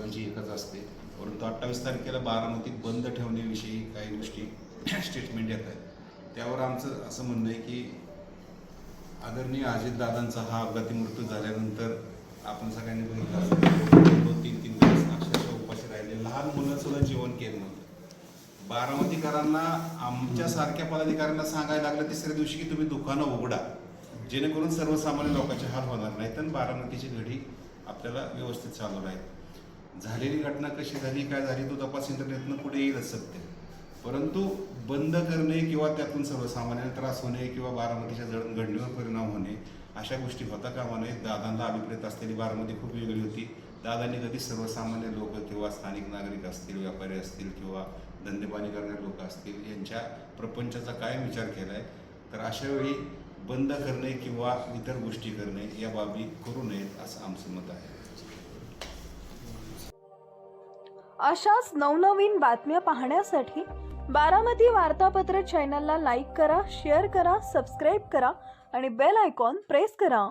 सर्वांची एकच असते, परंतु 28 तारखेला बारामतीत बंद ठेवण्याविषयी काही गोष्टी स्टेटमेंट येत आहेत. त्यावर आमचं असं म्हणणं आहे की आदरणीय अजितदादांचा हा अपघाती मृत्यू झाल्यानंतर आपण सगळ्यांनी बघितलं असतं 2-3 दिवस अक्षरशः उपाशी राहिले, लहान मुलं सुद्धा जेवण केलं नव्हतं. बारामतीकरांना आमच्यासारख्या पदाधिकाऱ्यांना सांगायला लागलं तिसऱ्या दिवशी की तुम्ही दुकानं उघडा, जेणेकरून सर्वसामान्य लोकांचे हाल होणार नाहीत आणि बारामतीची घडी आपल्याला व्यवस्थित चालू राहील. झालेली घटना कशी झाली, काय झाली, तो तपास इंटरनेटनं पुढे येईलच सत्य. परंतु बंद करणे किंवा त्यातून सर्वसामान्यांना त्रास होणे किंवा बारामतीच्या जडणघडणीवर परिणाम होणे अशा गोष्टी होता कामा नये. दादांना अभिप्रेत असलेली बारामती खूप वेगळी होती. दादांनी कधी सर्वसामान्य लोक किंवा स्थानिक नागरिक असतील, व्यापारी असतील किंवा धंदेपाणी करणारे लोक असतील यांच्या प्रपंचाचा काय विचार केला आहे. तर अशा वेळी बंद करणे किंवा इतर गोष्टी करणे या बाबी करू नयेत असं आमचं मत आहे. अशाच नवनवीन बातम्या पाहण्यासाठी बारामती वार्तापत्र चॅनलला लाईक करा, शेअर करा, सबस्क्राईब करा आणि बेल आयकॉन प्रेस करा.